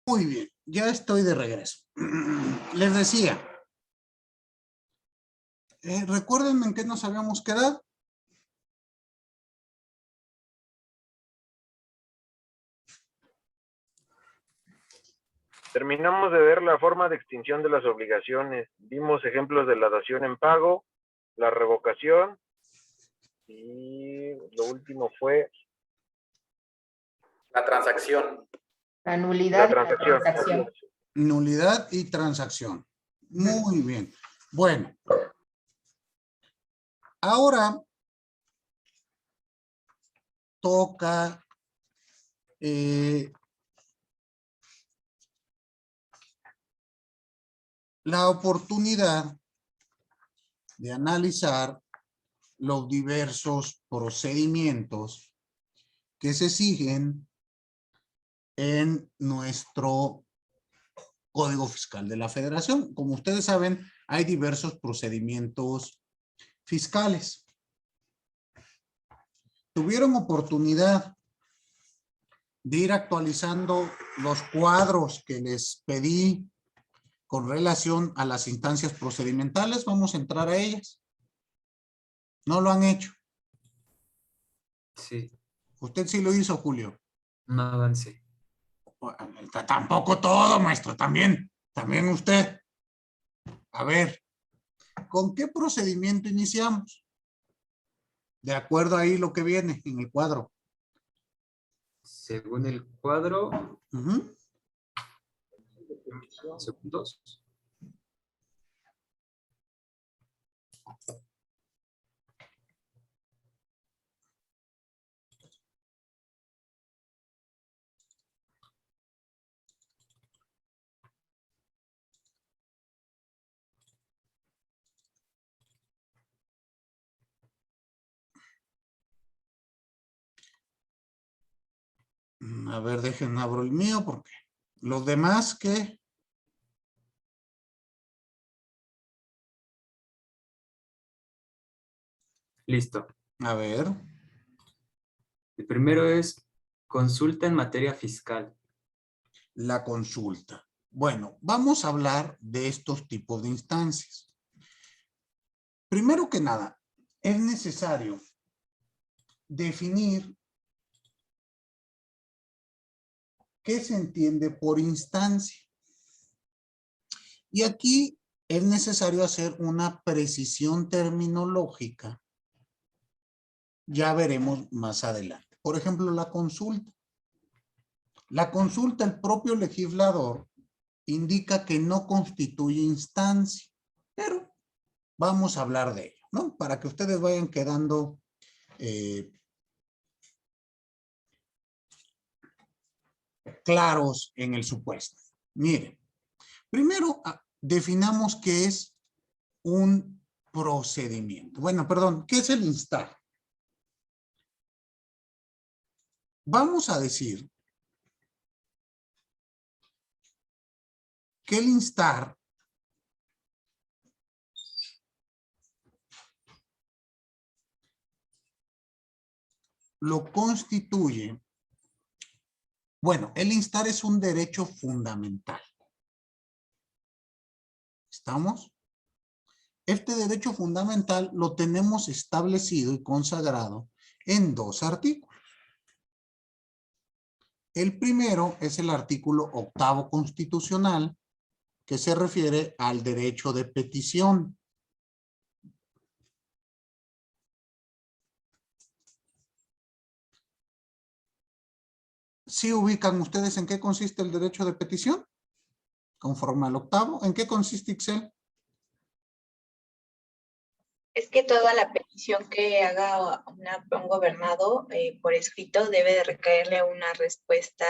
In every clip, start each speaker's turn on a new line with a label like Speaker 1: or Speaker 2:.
Speaker 1: Muy bien, ya estoy de regreso. Les decía, recuerden en qué nos habíamos quedado.
Speaker 2: Terminamos de ver la forma de extinción de las obligaciones. Vimos ejemplos de la dación en pago, la revocación y lo último fue
Speaker 3: La transacción.
Speaker 4: La
Speaker 2: la
Speaker 4: nulidad y la
Speaker 2: transacción.
Speaker 4: transacción.
Speaker 1: Nulidad y transacción. Muy bien. Bueno. Ahora toca la oportunidad de analizar los diversos procedimientos que se siguen en nuestro Código Fiscal de la Federación. Como ustedes saben, hay diversos procedimientos fiscales. ¿Tuvieron oportunidad de ir actualizando los cuadros que les pedí con relación a las instancias procedimentales? Vamos a entrar a ellas. ¿No lo han hecho?
Speaker 5: Sí,
Speaker 1: Usted sí lo hizo, Julio.
Speaker 5: no avancé.
Speaker 1: Tampoco todo, maestro, también usted. A ver, ¿con qué procedimiento iniciamos? De acuerdo ahí lo que viene en el cuadro.
Speaker 5: Según el cuadro,
Speaker 1: Ujú.
Speaker 5: segundos.
Speaker 1: A ver, dejen abro el mío porque los demás que...
Speaker 5: Listo.
Speaker 1: A ver.
Speaker 5: El primero es consulta en materia fiscal.
Speaker 1: La consulta. Bueno, vamos a hablar de estos tipos de instancias. Primero que nada, es necesario definir qué se entiende por instancia. Y aquí es necesario hacer una precisión terminológica. Ya veremos más adelante. Por ejemplo, la consulta. La consulta, el propio legislador indica que no constituye instancia, pero vamos a hablar de ello, ¿no? Para que ustedes vayan quedando claros en el supuesto. Miren, primero definamos qué es un procedimiento. Bueno, perdón, ¿qué es el instar? Vamos a decir que el instar lo constituye. Bueno, el instar es un derecho fundamental. ¿Estamos? Este derecho fundamental lo tenemos establecido y consagrado en dos artículos. El primero es el artículo 8º constitucional, que se refiere al derecho de petición. ¿Sí ubican ustedes en qué consiste el derecho de petición? Conforme al 8º, ¿en qué consiste, Ixel?
Speaker 6: Es que toda la petición que haga un gobernado por escrito debe de recaerle una respuesta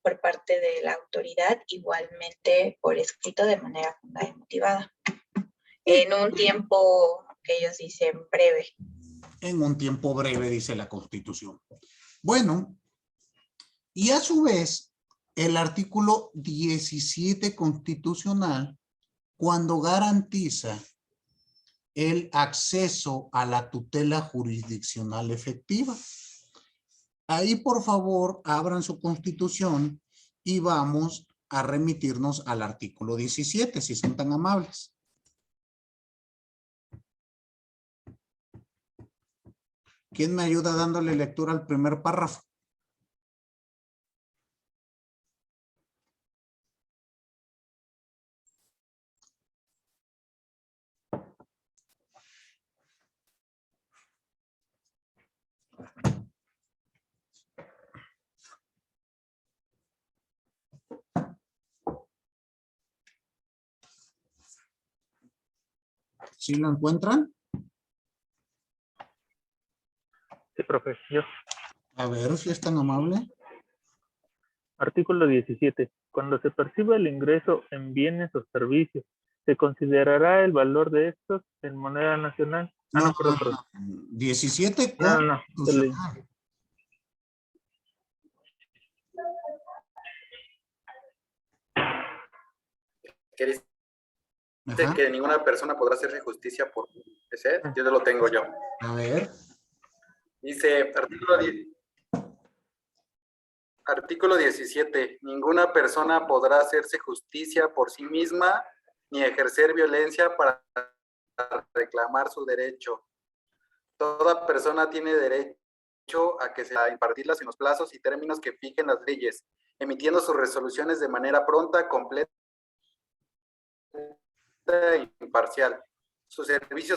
Speaker 6: por parte de la autoridad, igualmente por escrito de manera fundada y motivada. En un tiempo que ellos dicen breve.
Speaker 1: En un tiempo breve, dice la Constitución. Bueno, y a su vez, el artículo 17 constitucional, cuando garantiza el acceso a la tutela jurisdiccional efectiva. Ahí, por favor, abran su Constitución y vamos a remitirnos al artículo 17, si son tan amables. ¿Quién me ayuda dándole lectura al primer párrafo? ¿Sí lo encuentran?
Speaker 3: Sí, profe. Yo.
Speaker 1: A ver si es tan amable.
Speaker 3: Artículo 17. Cuando se perciba el ingreso en bienes o servicios, se considerará el valor de estos en moneda nacional.
Speaker 1: No,
Speaker 3: Perdón.
Speaker 1: 17
Speaker 3: No.
Speaker 1: constitucional.
Speaker 4: Que dice
Speaker 1: Ajá.
Speaker 4: que ninguna persona podrá hacerse justicia por ese, yo lo tengo yo.
Speaker 1: A ver.
Speaker 4: Dice, artículo 17, ninguna persona podrá hacerse justicia por sí misma ni ejercer violencia para reclamar su derecho. Toda persona tiene derecho a que se impartirlas en los plazos y términos que fijen las leyes, emitiendo sus resoluciones de manera pronta, completa e imparcial. Su servicio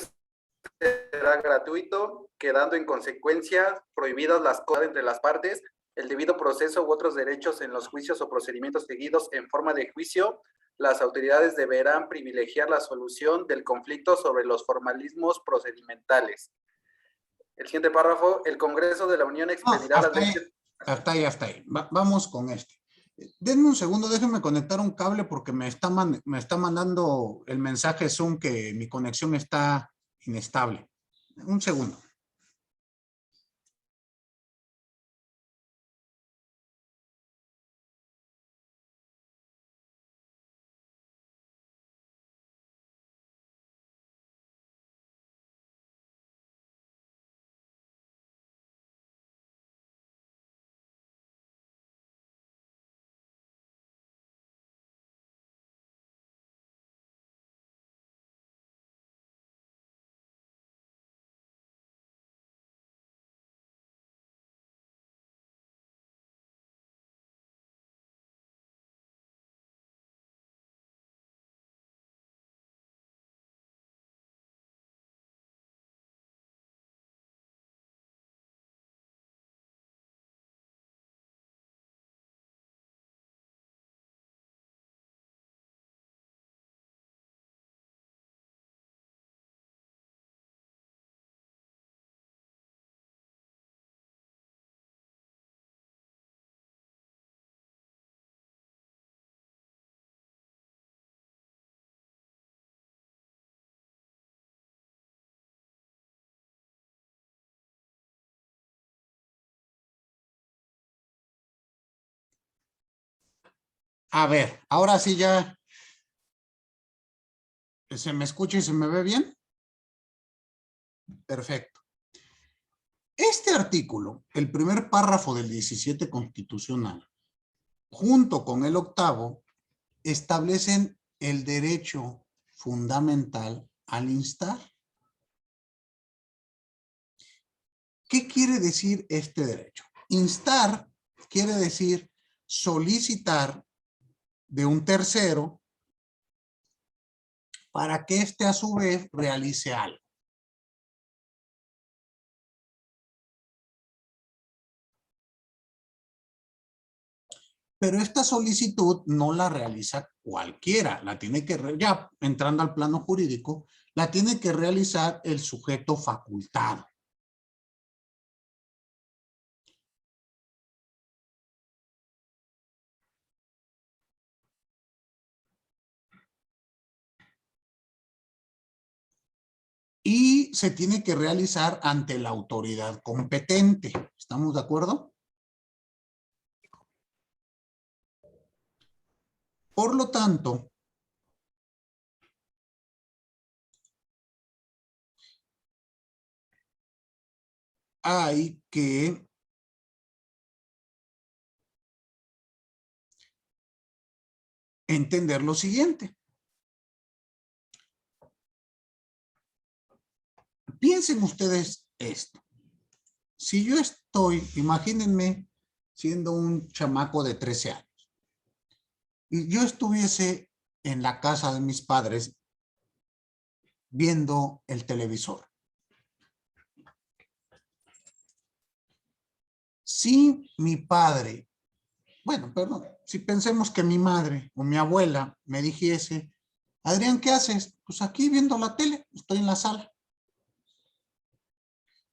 Speaker 4: será gratuito, quedando en consecuencia prohibidas las cosas entre las partes, el debido proceso u otros derechos en los juicios o procedimientos seguidos en forma de juicio. Las autoridades deberán privilegiar la solución del conflicto sobre los formalismos procedimentales. El siguiente párrafo, el Congreso de la Unión expedirá las leyes.
Speaker 1: Hasta ahí. Vamos con este. Denme un segundo, déjenme conectar un cable porque me está mandando el mensaje Zoom que mi conexión está inestable. Un segundo. A ver, ahora sí ya se me escucha y se me ve bien. Perfecto. Este artículo, el primer párrafo del 17 constitucional, junto con el octavo, establecen el derecho fundamental al instar. ¿Qué quiere decir este derecho? Instar quiere decir solicitar de un tercero para que éste a su vez realice algo. Pero esta solicitud no la realiza cualquiera, la tiene que, ya entrando al plano jurídico, la tiene que realizar el sujeto facultado. Y se tiene que realizar ante la autoridad competente. ¿Estamos de acuerdo? Por lo tanto, hay que entender lo siguiente. Piensen ustedes esto. Si yo estoy, imagínense siendo un chamaco de 13 años, y yo estuviese en la casa de mis padres viendo el televisor. Si mi padre, bueno, perdón, si pensemos que mi madre o mi abuela me dijese, Adrián, ¿qué haces? Pues aquí viendo la tele, estoy en la sala.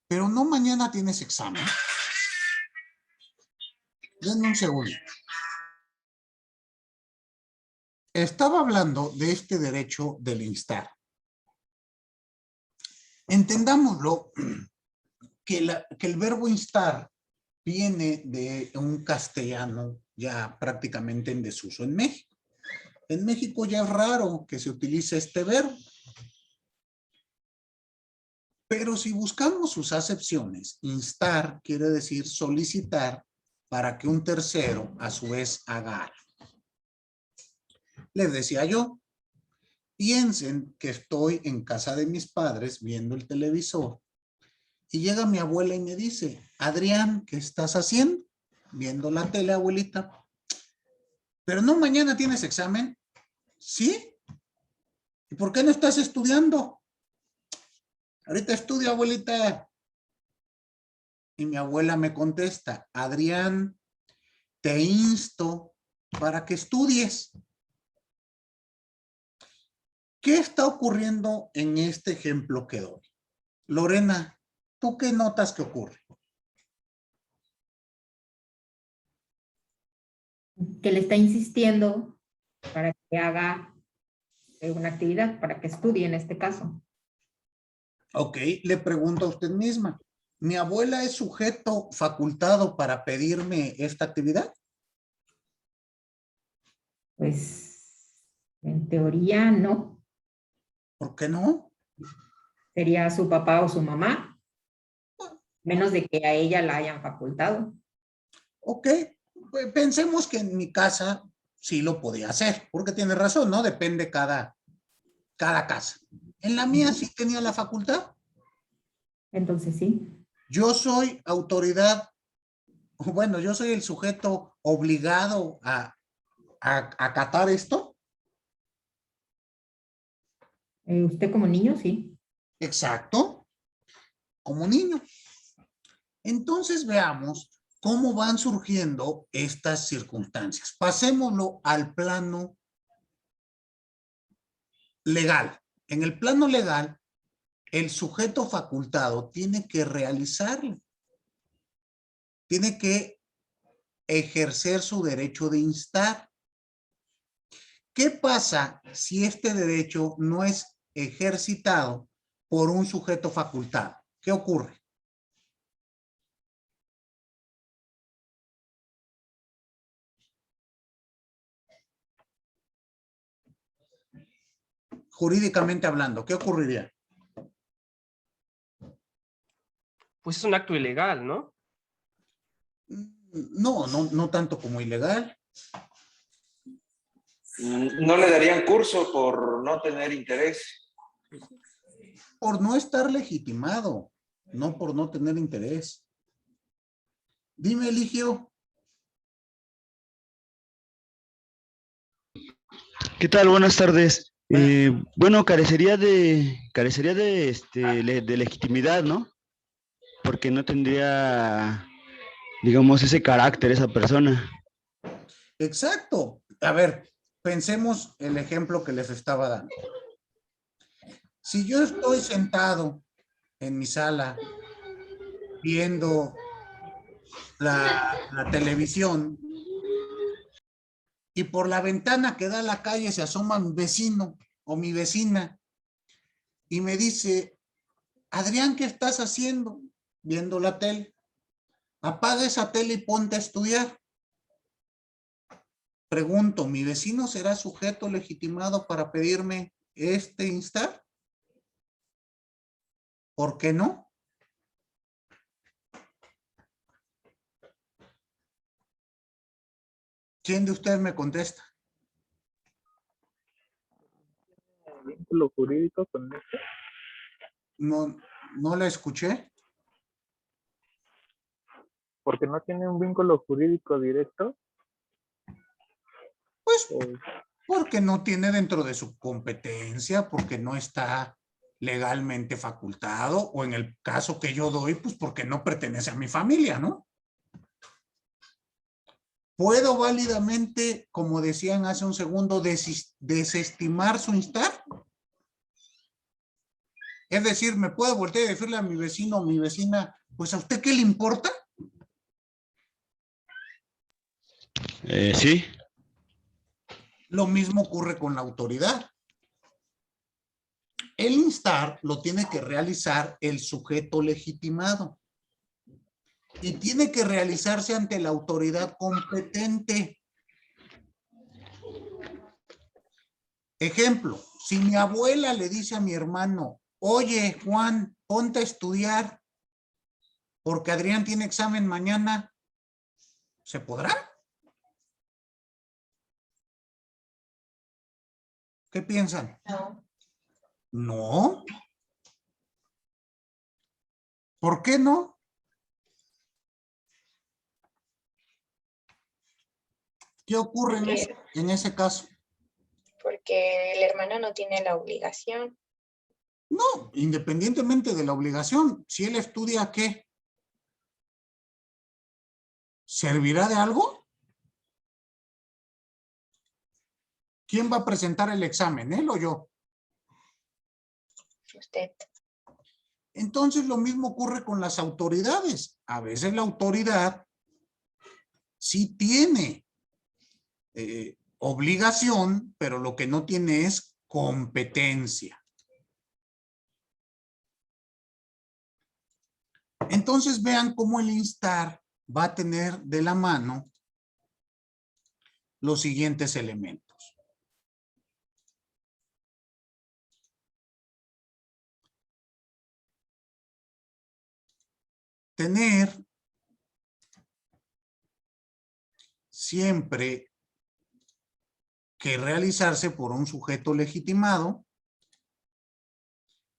Speaker 1: Pero no mañana tienes examen. Denme un segundo. Estaba hablando de este derecho del instar. Entendámoslo que el verbo instar viene de un castellano ya prácticamente en desuso en México. En México ya es raro que se utilice este verbo. Pero si buscamos sus acepciones, instar quiere decir solicitar para que un tercero a su vez haga algo. Les decía yo, piensen que estoy en casa de mis padres viendo el televisor y llega mi abuela y me dice, Adrián, ¿qué estás haciendo? Viendo la tele, abuelita. Pero no, mañana tienes examen. ¿Sí? ¿Y por qué no estás estudiando? Ahorita estudio, abuelita. Y mi abuela me contesta, Adrián, te insto para que estudies. ¿Qué está ocurriendo en este ejemplo que doy? Lorena, ¿tú qué notas que ocurre?
Speaker 7: Que le está insistiendo para que haga una actividad, para que estudie en este caso.
Speaker 1: Ok, le pregunto a usted misma, ¿mi abuela es sujeto facultado para pedirme esta actividad?
Speaker 7: Pues en teoría no.
Speaker 1: ¿Por qué no?
Speaker 7: Sería su papá o su mamá, menos de que a ella la hayan facultado.
Speaker 1: Ok, pues pensemos que en mi casa sí lo podía hacer, porque tiene razón, ¿no? Depende cada casa. En la mía sí tenía la facultad.
Speaker 7: Entonces sí.
Speaker 1: Yo soy autoridad, bueno, yo soy el sujeto obligado a acatar esto.
Speaker 7: Usted como niño, sí.
Speaker 1: Exacto, como niño. Entonces veamos cómo van surgiendo estas circunstancias. Pasémoslo al plano legal. En el plano legal, el sujeto facultado tiene que realizarlo. Tiene que ejercer su derecho de instar. ¿Qué pasa si este derecho no es ejercitado por un sujeto facultado? ¿Qué ocurre? Jurídicamente hablando, ¿qué ocurriría?
Speaker 8: Pues es un acto ilegal, ¿no?
Speaker 1: No tanto como ilegal.
Speaker 9: No le darían curso por no tener interés.
Speaker 1: Por no estar legitimado, no por no tener interés. Dime, Eligio.
Speaker 10: ¿Qué tal? Buenas tardes. Bueno, carecería de legitimidad, ¿no? Porque no tendría, digamos, ese carácter, esa persona.
Speaker 1: Exacto. A ver, pensemos el ejemplo que les estaba dando. Si yo estoy sentado en mi sala viendo la televisión y por la ventana que da a la calle se asoma mi vecino o mi vecina y me dice, Adrián, ¿qué estás haciendo? Viendo la tele. Apaga esa tele y ponte a estudiar. Pregunto, ¿mi vecino será sujeto legitimado para pedirme este instar? ¿Por qué no? ¿Quién de ustedes me contesta?
Speaker 3: vínculo jurídico con esto?
Speaker 1: No la escuché.
Speaker 3: Porque no tiene un vínculo jurídico directo.
Speaker 1: Pues porque no tiene dentro de su competencia, porque no está legalmente facultado, o en el caso que yo doy, pues porque no pertenece a mi familia, ¿no? ¿Puedo válidamente, como decían hace un segundo, desestimar su instar? Es decir, ¿me puedo voltear y decirle a mi vecino o mi vecina, pues a usted qué le importa?
Speaker 10: Sí.
Speaker 1: Lo mismo ocurre con la autoridad. El instar lo tiene que realizar el sujeto legitimado y tiene que realizarse ante la autoridad competente. Ejemplo, si mi abuela le dice a mi hermano, oye, Juan, ponte a estudiar porque Adrián tiene examen mañana, ¿se podrá? ¿Qué piensan?
Speaker 6: No.
Speaker 1: No. ¿Por qué no? ¿Qué ocurre en ese caso?
Speaker 6: Porque el hermano no tiene la obligación.
Speaker 1: No, independientemente de la obligación, si él estudia, ¿qué? ¿Servirá de algo? ¿Quién va a presentar el examen, él o yo?
Speaker 6: Usted.
Speaker 1: Entonces lo mismo ocurre con las autoridades. A veces la autoridad sí tiene obligación, pero lo que no tiene es competencia. Entonces vean cómo el instar va a tener de la mano los siguientes elementos. Tener siempre que realizarse por un sujeto legitimado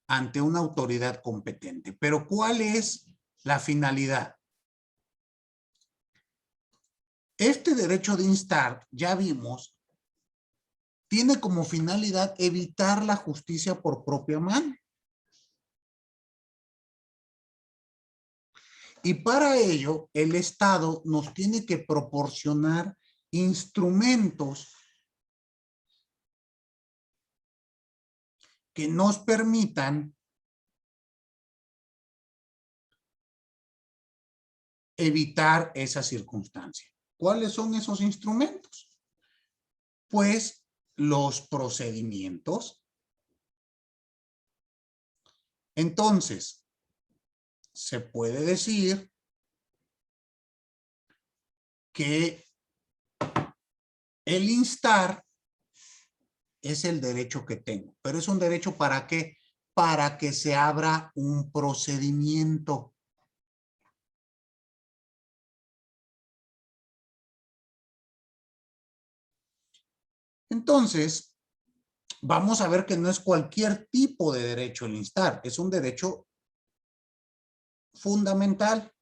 Speaker 1: ante una autoridad competente. Pero ¿cuál es la finalidad? Este derecho de instar, ya vimos, tiene como finalidad evitar la justicia por propia mano. Y para ello, el Estado nos tiene que proporcionar instrumentos que nos permitan evitar esa circunstancia. ¿Cuáles son esos instrumentos? Pues los procedimientos. Entonces, se puede decir que el instar es el derecho que tengo, pero es un derecho ¿para qué? Para que se abra un procedimiento. Entonces, vamos a ver que no es cualquier tipo de derecho el instar, es un derecho fundamental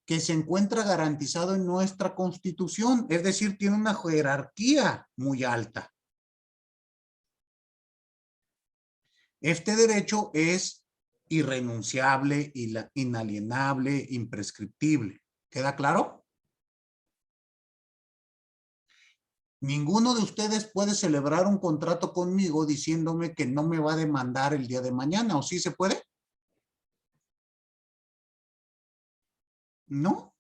Speaker 1: que se encuentra garantizado en nuestra Constitución, es decir, tiene una jerarquía muy alta. Este derecho es irrenunciable, inalienable, imprescriptible. ¿Queda claro? Ninguno de ustedes puede celebrar un contrato conmigo diciéndome que no me va a demandar el día de mañana, ¿o sí se puede? No.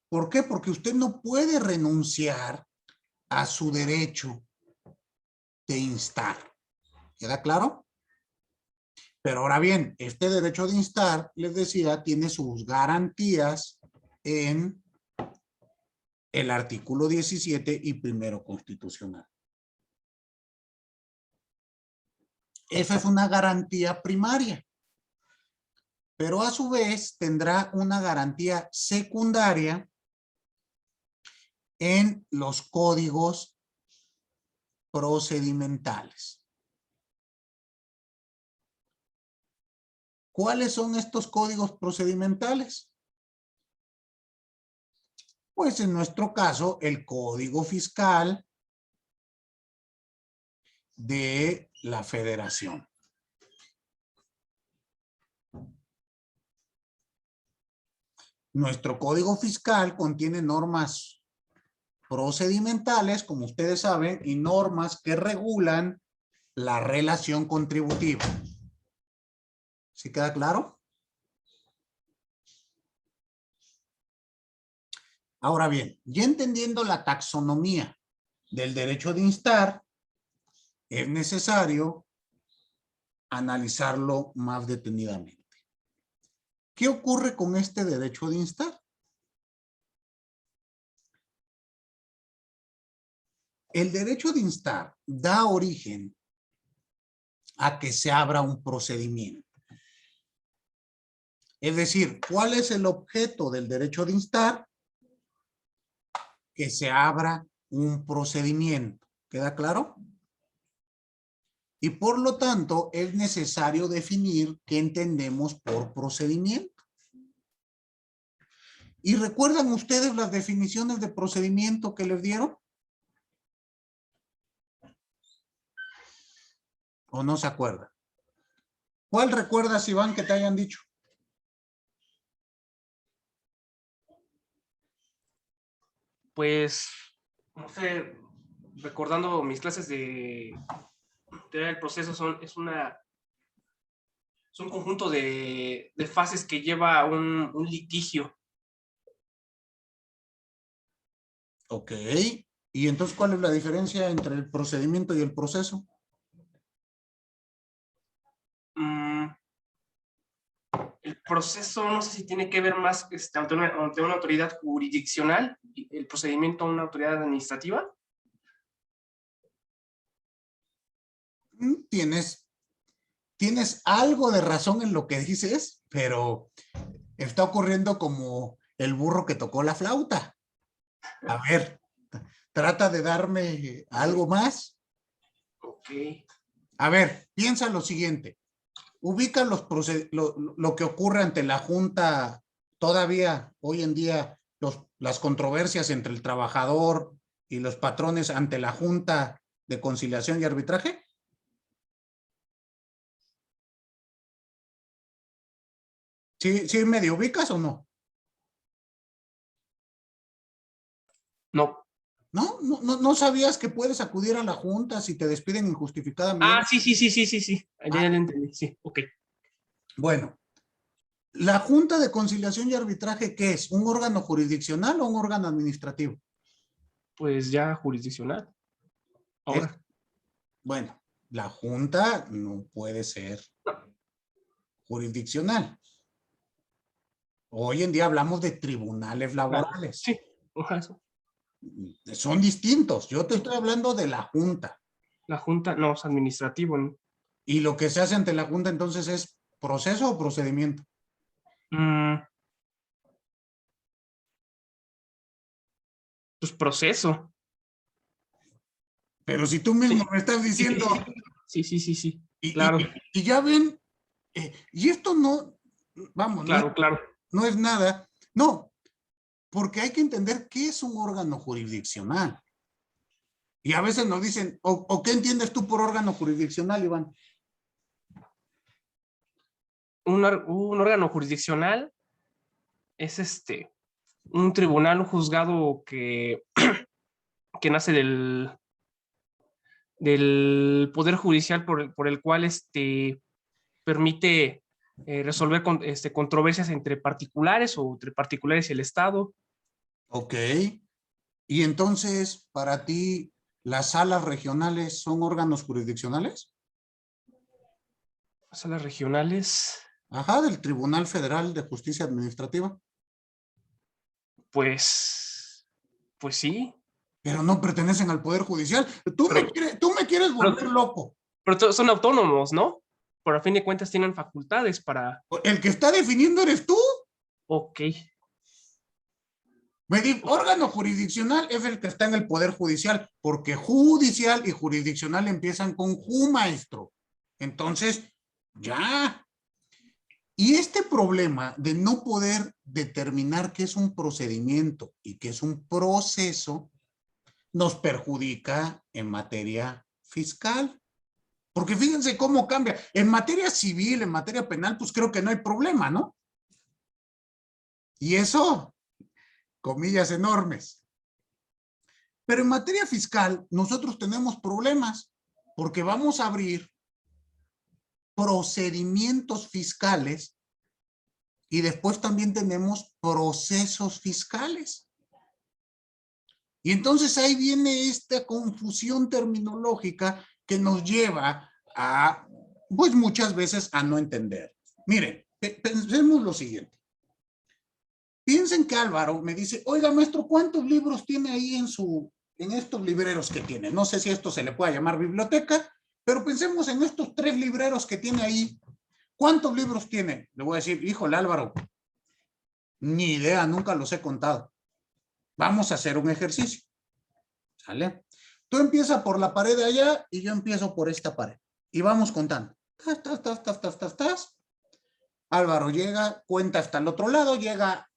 Speaker 1: ¿Por qué? Porque usted no puede renunciar a su derecho de instar. ¿Queda claro? Pero ahora bien, este derecho de instar, les decía, tiene sus garantías en el artículo 17 y primero constitucional. Esa es una garantía primaria, pero a su vez tendrá una garantía secundaria en los códigos procedimentales. ¿Cuáles son estos códigos procedimentales? Pues en nuestro caso, el código fiscal de la Federación. Nuestro código fiscal contiene normas procedimentales, como ustedes saben, y normas que regulan la relación contributiva. ¿Sí queda claro? Ahora bien, ya entendiendo la taxonomía del derecho de instar, es necesario analizarlo más detenidamente. ¿Qué ocurre con este derecho de instar? El derecho de instar da origen a que se abra un procedimiento. Es decir, ¿cuál es el objeto del derecho de instar? Que se abra un procedimiento. ¿Queda claro? Y por lo tanto, es necesario definir qué entendemos por procedimiento. ¿Y recuerdan ustedes las definiciones de procedimiento que les dieron? ¿O no se acuerdan? ¿Cuál recuerdas, Iván, que te hayan dicho?
Speaker 8: Pues, no sé, recordando mis clases de teoría del proceso, es un conjunto de fases que lleva un litigio.
Speaker 1: Ok. ¿Y entonces cuál es la diferencia entre el procedimiento y el proceso?
Speaker 8: El proceso, no sé si tiene que ver más ante una autoridad jurisdiccional, el procedimiento a una autoridad administrativa.
Speaker 1: Tienes algo de razón en lo que dices, pero está ocurriendo como el burro que tocó la flauta. A ver, trata de darme algo más.
Speaker 8: Ok.
Speaker 1: A ver, piensa lo siguiente. Ubica lo que ocurre ante la Junta todavía hoy en día, las controversias entre el trabajador y los patrones ante la Junta de Conciliación y Arbitraje. ¿Sí medio ubicas o no?
Speaker 8: No.
Speaker 1: ¿No sabías que puedes acudir a la Junta si te despiden injustificadamente?
Speaker 8: Ah, sí. Ya lo entendí, sí, ok.
Speaker 1: Bueno, ¿la Junta de Conciliación y Arbitraje qué es? ¿Un órgano jurisdiccional o un órgano administrativo?
Speaker 8: Pues ya jurisdiccional. Ahora.
Speaker 1: Bueno, la Junta no puede ser jurisdiccional. Hoy en día hablamos de tribunales laborales.
Speaker 8: Sí, eso.
Speaker 1: Son distintos. Yo te estoy hablando de la Junta.
Speaker 8: La Junta no es administrativo, ¿no?
Speaker 1: ¿Y lo que se hace ante la Junta entonces es proceso o procedimiento?
Speaker 8: Pues proceso.
Speaker 1: Pero si tú mismo me estás diciendo...
Speaker 8: Sí, claro.
Speaker 1: Y ya ven, y esto no, vamos,
Speaker 8: Claro.
Speaker 1: No es nada. No, porque hay que entender qué es un órgano jurisdiccional. Y a veces nos dicen, ¿o qué entiendes tú por órgano jurisdiccional, Iván?
Speaker 8: Un órgano jurisdiccional es un tribunal, un juzgado que nace del Poder Judicial por el cual permite resolver controversias entre particulares o entre particulares y el Estado.
Speaker 1: Ok. Y entonces, para ti, ¿las salas regionales son órganos jurisdiccionales?
Speaker 8: Salas regionales.
Speaker 1: Ajá, del Tribunal Federal de Justicia Administrativa.
Speaker 8: Pues sí.
Speaker 1: Pero no pertenecen al Poder Judicial. Tú me quieres volver loco.
Speaker 8: Pero son autónomos, ¿no? Pero a fin de cuentas tienen facultades para...
Speaker 1: El que está definiendo eres tú.
Speaker 8: Ok.
Speaker 1: Órgano jurisdiccional es el que está en el Poder Judicial, porque judicial y jurisdiccional empiezan con ju, maestro. Entonces, ya. Y este problema de no poder determinar qué es un procedimiento y qué es un proceso nos perjudica en materia fiscal. Porque fíjense cómo cambia. En materia civil, en materia penal, pues creo que no hay problema, ¿no? Y eso, comillas enormes. Pero en materia fiscal, nosotros tenemos problemas porque vamos a abrir procedimientos fiscales y después también tenemos procesos fiscales. Y entonces ahí viene esta confusión terminológica que nos lleva a, pues muchas veces a no entender. Miren, pensemos lo siguiente. Piensen que Álvaro me dice, oiga maestro, ¿cuántos libros tiene ahí en estos libreros que tiene? No sé si esto se le puede llamar biblioteca, pero pensemos en estos 3 libreros que tiene ahí. ¿Cuántos libros tiene? Le voy a decir, híjole Álvaro, ni idea, nunca los he contado. Vamos a hacer un ejercicio. ¿Sale? Tú empiezas por la pared de allá y yo empiezo por esta pared. Y vamos contando. Álvaro llega, cuenta hasta el otro lado, llega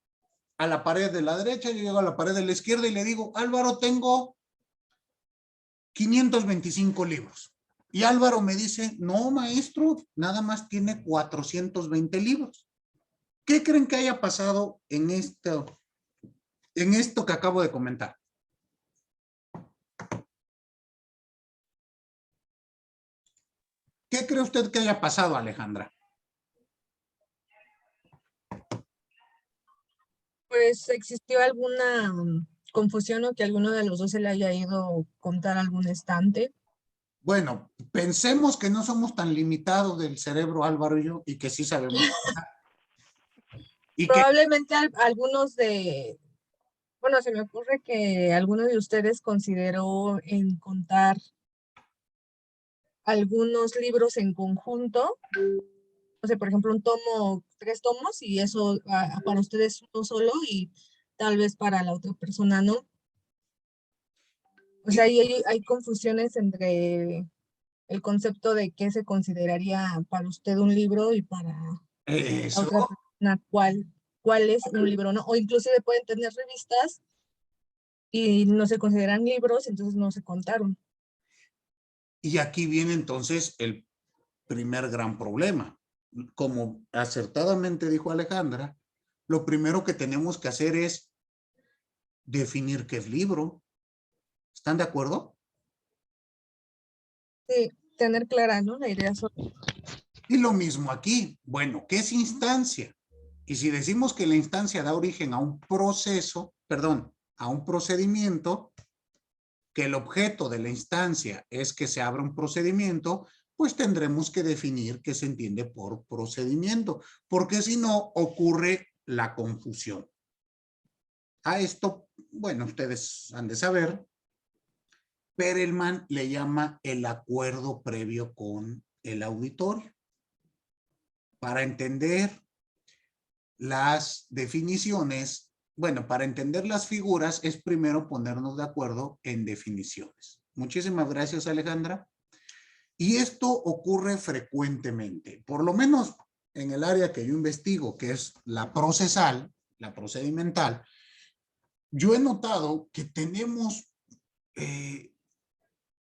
Speaker 1: a la pared de la derecha, yo llego a la pared de la izquierda y le digo, Álvaro, tengo 525 libros. Y Álvaro me dice, no, maestro, nada más tiene 420 libros. ¿Qué creen que haya pasado en esto que acabo de comentar? ¿Qué cree usted que haya pasado, Alejandra?
Speaker 11: Pues existió alguna confusión o que alguno de los dos se le haya ido contar algún estante.
Speaker 1: Bueno, pensemos que no somos tan limitados del cerebro, Álvaro y yo, y que sí sabemos.
Speaker 11: Probablemente algunos bueno, se me ocurre que alguno de ustedes consideró en contar algunos libros en conjunto. O sea, por ejemplo, 3 tomos y eso para ustedes uno solo y tal vez para la otra persona no. O sea, hay confusiones entre el concepto de qué se consideraría para usted un libro y para la otra persona cuál es un libro, ¿no? O inclusive pueden tener revistas y no se consideran libros, entonces no se contaron.
Speaker 1: Y aquí viene entonces el primer gran problema. Como acertadamente dijo Alejandra, lo primero que tenemos que hacer es definir qué es libro. ¿Están de acuerdo?
Speaker 11: Sí, tener clara, ¿no? La idea sobre...
Speaker 1: Y lo mismo aquí. Bueno, ¿qué es instancia? Y si decimos que la instancia da origen a un proceso, perdón, a un procedimiento, que el objeto de la instancia es que se abra un procedimiento, pues tendremos que definir qué se entiende por procedimiento, porque si no ocurre la confusión. A esto, bueno, ustedes han de saber, Perelman le llama el acuerdo previo con el auditorio. Para entender las definiciones, bueno, para entender las figuras es primero ponernos de acuerdo en definiciones. Muchísimas gracias, Alejandra. Y esto ocurre frecuentemente, por lo menos en el área que yo investigo, que es la procesal, la procedimental. Yo he notado que tenemos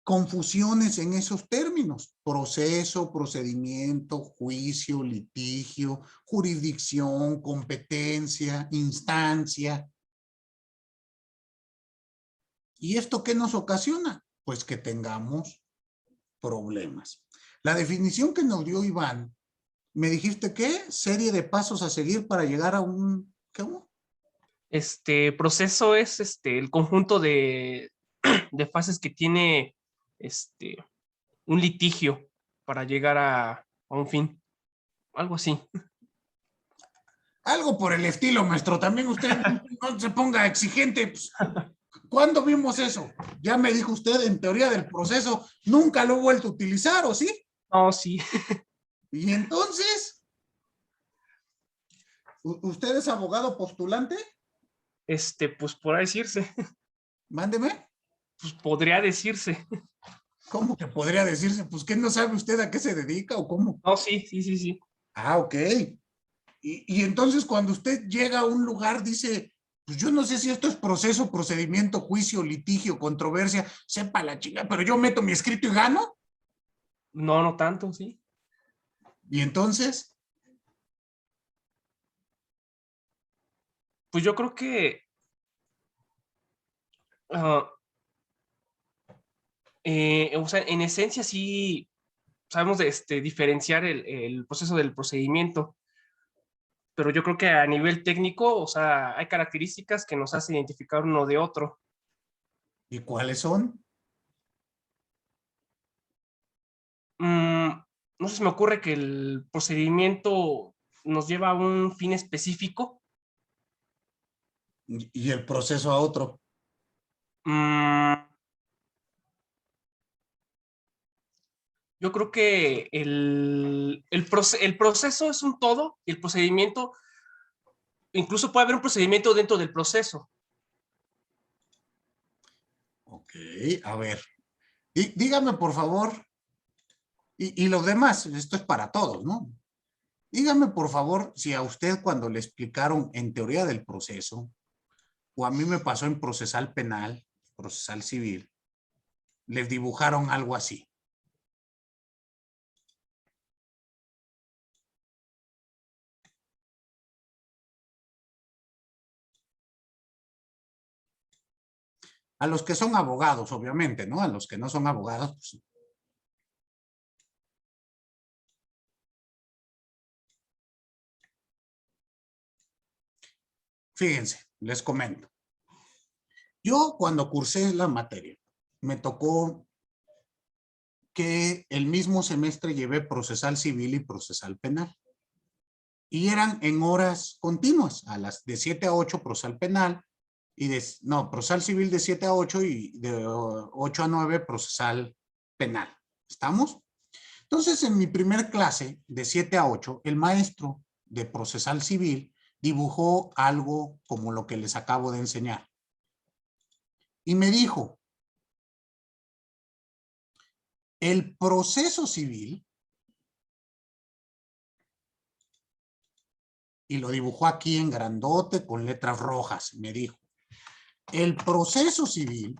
Speaker 1: confusiones en esos términos: proceso, procedimiento, juicio, litigio, jurisdicción, competencia, instancia. ¿Y esto qué nos ocasiona? Pues que tengamos problemas. La definición que nos dio Iván, ¿me dijiste qué? Serie de pasos a seguir para llegar a un... ¿cómo?
Speaker 8: Proceso es el conjunto de fases que tiene un litigio para llegar a un fin. Algo así.
Speaker 1: Algo por el estilo, maestro. También usted no se ponga exigente. Pues, ¿cuándo vimos eso? Ya me dijo usted, en teoría del proceso, nunca lo he vuelto a utilizar, ¿o sí?
Speaker 8: No, sí.
Speaker 1: Y entonces, ¿usted es abogado postulante?
Speaker 8: Pues podrá decirse.
Speaker 1: Mándeme.
Speaker 8: Pues podría decirse.
Speaker 1: ¿Cómo que podría decirse? Pues ¿qué no sabe usted a qué se dedica o cómo?
Speaker 8: No, sí.
Speaker 1: Ah, ok. Y entonces cuando usted llega a un lugar dice, pues yo no sé si esto es proceso, procedimiento, juicio, litigio, controversia, sepa la chica, pero yo meto mi escrito y gano.
Speaker 8: No, no tanto, sí.
Speaker 1: ¿Y entonces?
Speaker 8: Pues yo creo que o sea, en esencia sí sabemos diferenciar el proceso del procedimiento, pero yo creo que a nivel técnico, o sea, hay características que nos hacen identificar uno de otro.
Speaker 1: ¿Y cuáles son?
Speaker 8: No sé, se me ocurre que el procedimiento nos lleva a un fin específico.
Speaker 1: Y el proceso a otro.
Speaker 8: Yo creo que el proceso es un todo y el procedimiento, incluso puede haber un procedimiento dentro del proceso.
Speaker 1: Ok, a ver. Dígame, por favor, y los demás, esto es para todos, ¿no? Dígame, por favor, si a usted cuando le explicaron en teoría del proceso, o a mí me pasó en procesal penal, procesal civil, les dibujaron algo así. A los que son abogados, obviamente, ¿no? A los que no son abogados, pues. Fíjense, les comento. Yo cuando cursé la materia, me tocó que el mismo semestre llevé procesal civil y procesal penal. Y eran en horas continuas, a las de 7 a 8 procesal penal, y procesal civil de 7 a 8 y de 8 a 9 procesal penal. ¿Estamos? Entonces, en mi primer clase, de 7 a 8, el maestro de procesal civil dibujó algo como lo que les acabo de enseñar. Y me dijo, el proceso civil, y lo dibujó aquí en grandote con letras rojas, me dijo, el proceso civil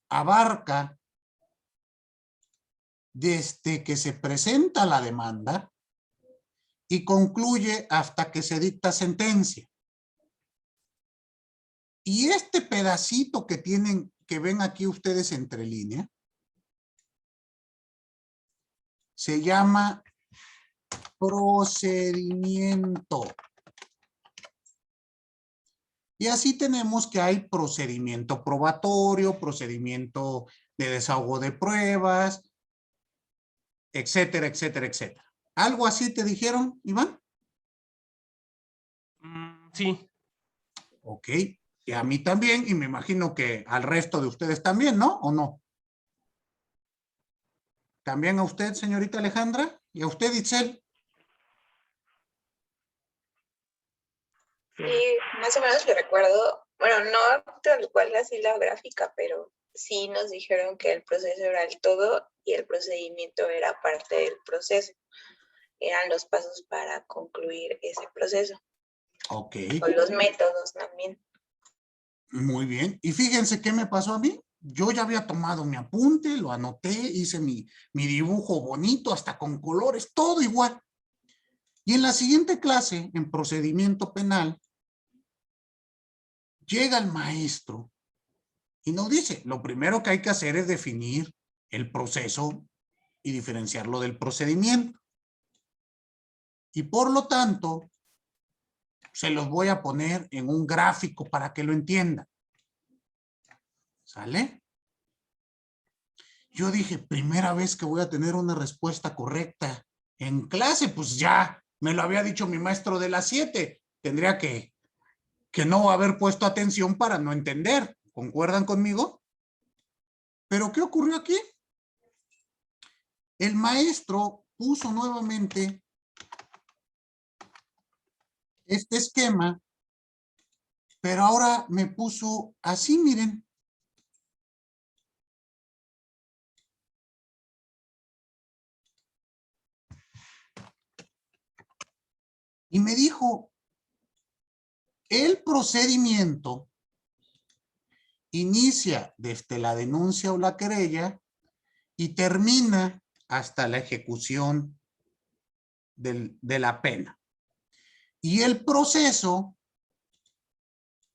Speaker 1: abarca desde que se presenta la demanda y concluye hasta que se dicta sentencia. Y este pedacito que tienen, que ven aquí ustedes entre línea, se llama procedimiento. Y así tenemos que hay procedimiento probatorio, procedimiento de desahogo de pruebas, etcétera, etcétera, etcétera. ¿Algo así te dijeron, Iván?
Speaker 8: Sí.
Speaker 1: Ok. Y a mí también, y me imagino que al resto de ustedes también, ¿no? ¿O no? ¿También a usted, señorita Alejandra? ¿Y a usted, Itzel?
Speaker 6: Sí, más o menos lo recuerdo. Bueno, no tal cual así la gráfica, pero sí nos dijeron que el proceso era el todo y el procedimiento era parte del proceso. Eran los pasos para concluir ese proceso.
Speaker 1: Ok.
Speaker 6: O los métodos también.
Speaker 1: Muy bien. Y fíjense qué me pasó a mí. Yo ya había tomado mi apunte, lo anoté, hice mi dibujo bonito, hasta con colores, todo igual. Y en la siguiente clase, en procedimiento penal, llega el maestro y nos dice, lo primero que hay que hacer es definir el proceso y diferenciarlo del procedimiento. Y por lo tanto, se los voy a poner en un gráfico para que lo entiendan. ¿Sale? Yo dije, primera vez que voy a tener una respuesta correcta en clase, pues ya me lo había dicho mi maestro de las 7. Tendría que no haber puesto atención para no entender. ¿Concuerdan conmigo? ¿Pero qué ocurrió aquí? El maestro puso nuevamente este esquema, pero ahora me puso así, miren. Y me dijo, el procedimiento inicia desde la denuncia o la querella y termina hasta la ejecución de la pena. Y el proceso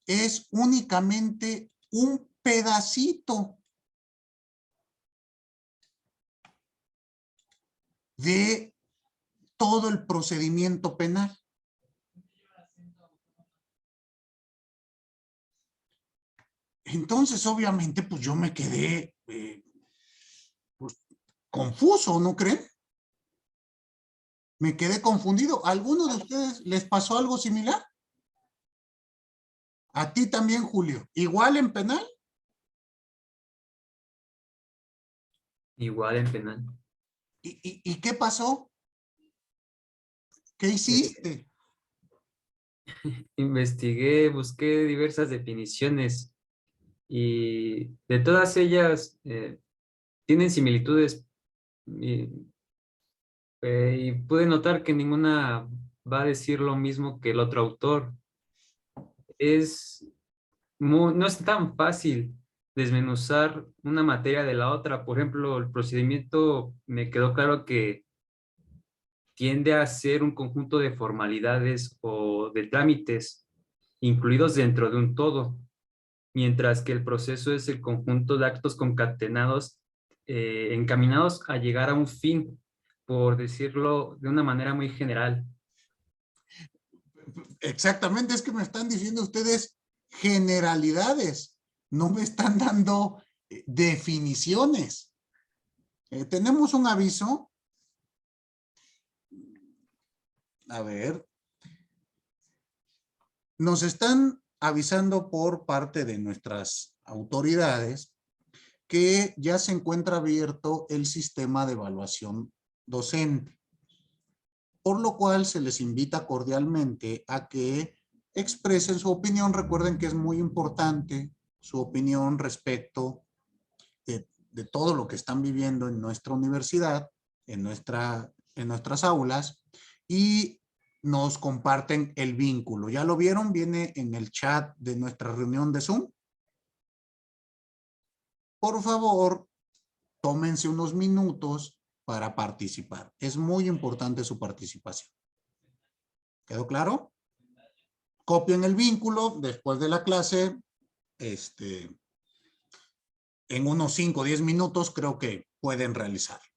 Speaker 1: es únicamente un pedacito de todo el procedimiento penal. Entonces, obviamente, pues yo me quedé pues, confuso, ¿no creen? Me quedé confundido. ¿A alguno de ustedes les pasó algo similar? ¿A ti también, Julio? ¿Igual en penal?
Speaker 5: Igual en penal.
Speaker 1: ¿Y qué pasó? ¿Qué hiciste?
Speaker 5: Investigué, busqué diversas definiciones y de todas ellas tienen similitudes y pude notar que ninguna va a decir lo mismo que el otro autor. No es tan fácil desmenuzar una materia de la otra. Por ejemplo, el procedimiento me quedó claro que tiende a ser un conjunto de formalidades o de trámites incluidos dentro de un todo, mientras que el proceso es el conjunto de actos concatenados encaminados a llegar a un fin, por decirlo de una manera muy general.
Speaker 1: Exactamente, es que me están diciendo ustedes generalidades, no me están dando definiciones. Tenemos un aviso. A ver. Nos están avisando por parte de nuestras autoridades que ya se encuentra abierto el sistema de evaluación docente, por lo cual se les invita cordialmente a que expresen su opinión. Recuerden que es muy importante su opinión respecto de todo lo que están viviendo en nuestra universidad, en nuestras aulas, y nos comparten el vínculo. ¿Ya lo vieron? Viene en el chat de nuestra reunión de Zoom. Por favor, tómense unos minutos para participar. Es muy importante su participación. ¿Quedó claro? Copien el vínculo después de la clase. En unos 5 o 10 minutos creo que pueden realizarlo.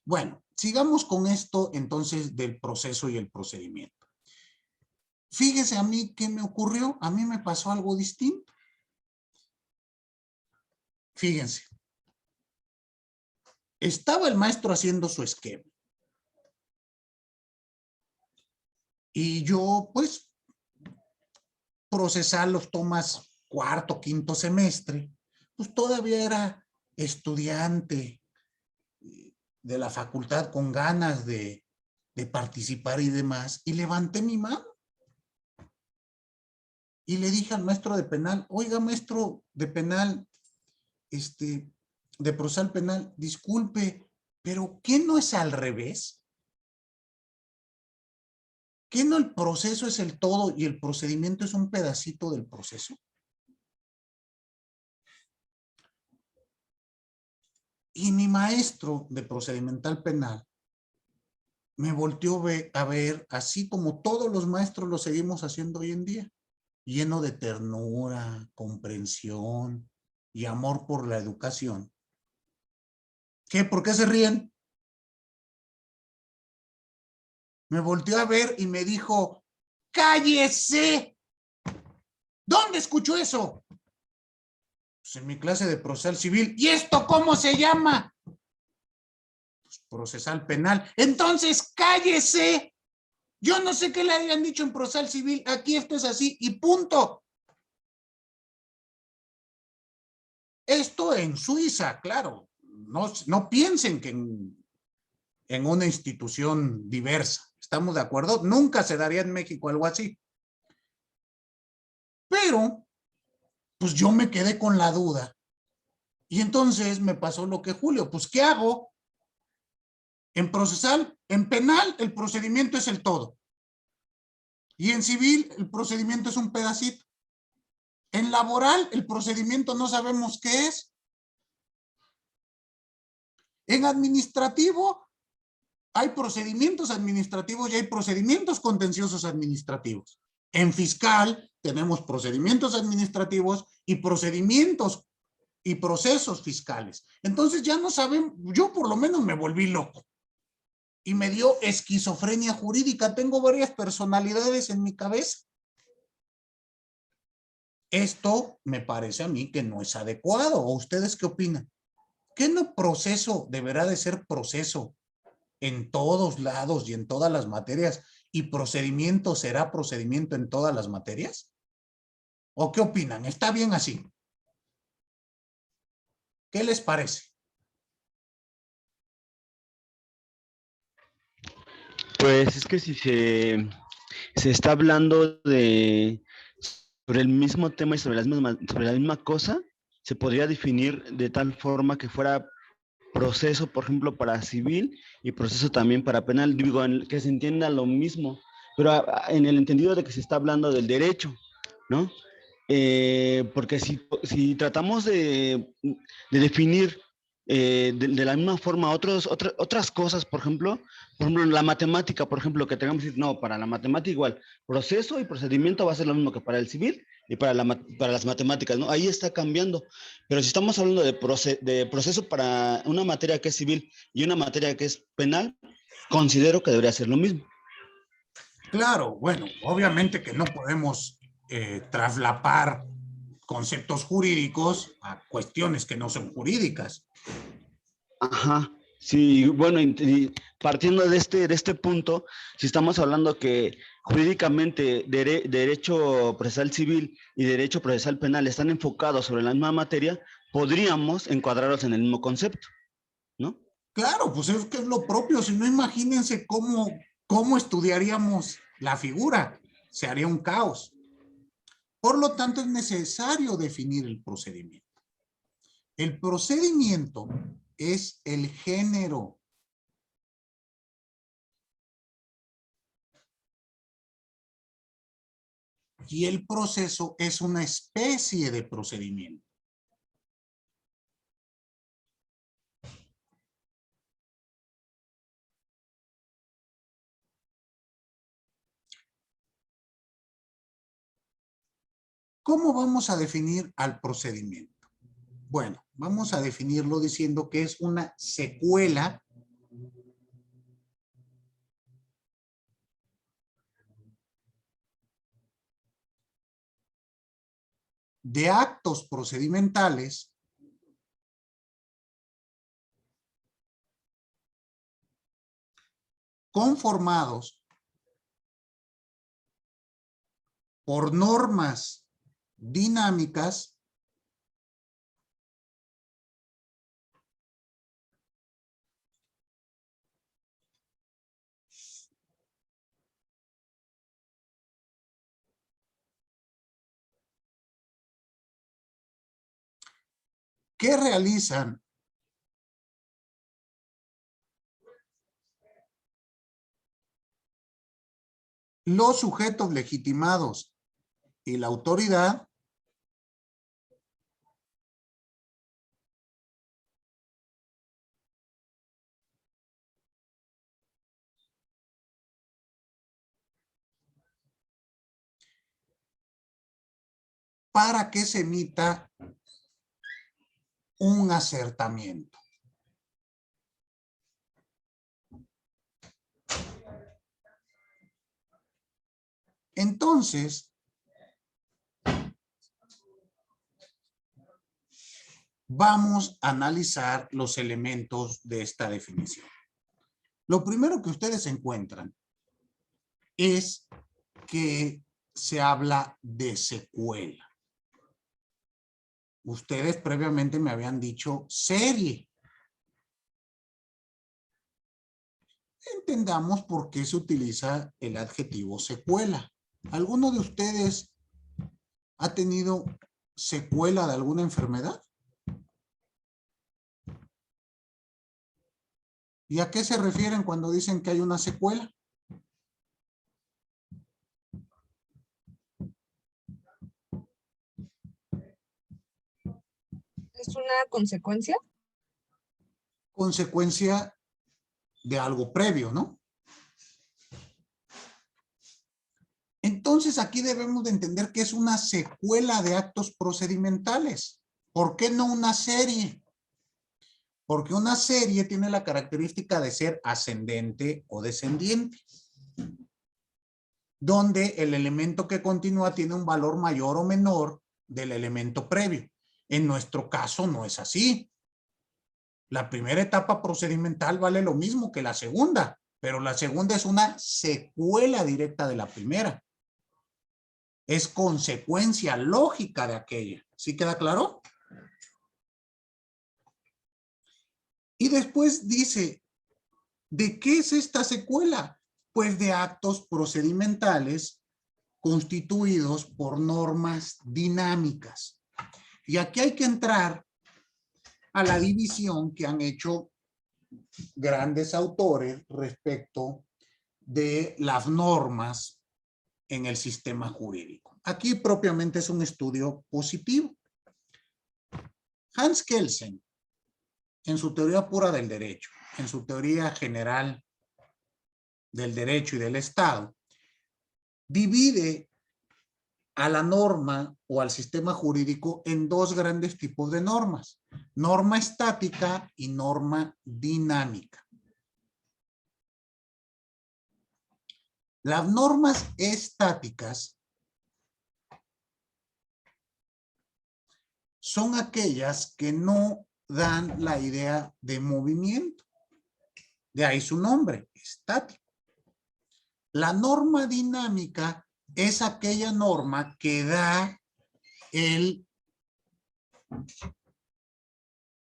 Speaker 1: Bueno, sigamos con esto entonces del proceso y el procedimiento. Fíjese a mí qué me ocurrió. A mí me pasó algo distinto. Fíjense. Estaba el maestro haciendo su esquema. Y yo, pues, procesar los tomas cuarto, quinto semestre, pues todavía era estudiante de la facultad con ganas de participar y demás, y levanté mi mano. Y le dije al maestro de penal, oiga, maestro de penal, de procesal penal, disculpe, pero ¿qué no es al revés? ¿Qué no el proceso es el todo y el procedimiento es un pedacito del proceso? Y mi maestro de procedimental penal me volteó a ver, así como todos los maestros lo seguimos haciendo hoy en día, lleno de ternura, comprensión y amor por la educación. ¿Qué? ¿Por qué se ríen? Me volteó a ver y me dijo, ¡cállese! ¿Dónde escuchó eso? Pues en mi clase de procesal civil. ¿Y esto cómo se llama? Pues procesal penal. Entonces, ¡cállese! Yo no sé qué le habían dicho en procesal civil. Aquí esto es así y punto. Esto en Suiza, claro. No piensen que en una institución diversa. ¿Estamos de acuerdo? Nunca se daría en México algo así. Pero, pues yo me quedé con la duda. Y entonces me pasó lo que Julio, pues ¿qué hago? En procesal, en penal, el procedimiento es el todo. Y en civil, el procedimiento es un pedacito. En laboral, el procedimiento no sabemos qué es. En administrativo, hay procedimientos administrativos y hay procedimientos contenciosos administrativos. En fiscal, tenemos procedimientos administrativos y procedimientos y procesos fiscales. Entonces ya no saben, yo por lo menos me volví loco. Y me dio esquizofrenia jurídica. Tengo varias personalidades en mi cabeza. Esto me parece a mí que no es adecuado. ¿O ustedes qué opinan? ¿Qué no proceso deberá de ser proceso en todos lados y en todas las materias? ¿Y procedimiento será procedimiento en todas las materias? ¿O qué opinan? ¿Está bien así? ¿Qué les parece?
Speaker 10: Pues es que si se está hablando sobre el mismo tema y sobre la misma cosa, se podría definir de tal forma que fuera proceso, por ejemplo, para civil y proceso también para penal, digo, que se entienda lo mismo, pero en el entendido de que se está hablando del derecho, ¿no? Porque si tratamos de definir de la misma forma otras cosas, por ejemplo, la matemática, por ejemplo, que tengamos que decir, no, para la matemática igual, proceso y procedimiento va a ser lo mismo que para el civil y para las matemáticas, ¿no? Ahí está cambiando. Pero si estamos hablando de proceso para una materia que es civil y una materia que es penal, considero que debería ser lo mismo.
Speaker 1: Claro, bueno, obviamente que no podemos traslapar conceptos jurídicos a cuestiones que no son jurídicas.
Speaker 10: Ajá, sí, bueno, y partiendo de este punto, si estamos hablando que jurídicamente derecho procesal civil y derecho procesal penal están enfocados sobre la misma materia, podríamos encuadrarlos en el mismo concepto, ¿no?
Speaker 1: Claro, pues es que es lo propio, si no imagínense cómo estudiaríamos la figura, se haría un caos. Por lo tanto, es necesario definir el procedimiento. El procedimiento es el género. Y el proceso es una especie de procedimiento. ¿Cómo vamos a definir al procedimiento? Bueno, vamos a definirlo diciendo que es una secuela de actos procedimentales conformados por normas dinámicas que realizan los sujetos legitimados y la autoridad para que se emita un acertamiento. Entonces, vamos a analizar los elementos de esta definición. Lo primero que ustedes encuentran es que se habla de secuela. Ustedes previamente me habían dicho serie. entendamos por qué se utiliza el adjetivo secuela. ¿Alguno de ustedes ha tenido secuela de alguna enfermedad? ¿Y a qué se refieren cuando dicen que hay una secuela?
Speaker 11: ¿Es una consecuencia?
Speaker 1: Consecuencia de algo previo, ¿no? Entonces aquí debemos de entender que es una secuela de actos procedimentales. ¿Por qué no una serie? Porque una serie tiene la característica de ser ascendente o descendiente, donde el elemento que continúa tiene un valor mayor o menor del elemento previo. En nuestro caso no es así. La primera etapa procedimental vale lo mismo que la segunda, pero la segunda es una secuela directa de la primera. Es consecuencia lógica de aquella. ¿Sí queda claro? Y después dice, ¿de qué es esta secuela? Pues de actos procedimentales constituidos por normas dinámicas. Y aquí hay que entrar a la división que han hecho grandes autores respecto de las normas en el sistema jurídico. Aquí propiamente es un estudio positivo. Hans Kelsen, en su teoría pura del derecho, en su teoría general del derecho y del Estado, divide a la norma o al sistema jurídico en dos grandes tipos de normas: norma estática y norma dinámica. Las normas estáticas son aquellas que no dan la idea de movimiento. De ahí su nombre, estático. La norma dinámica es aquella norma que da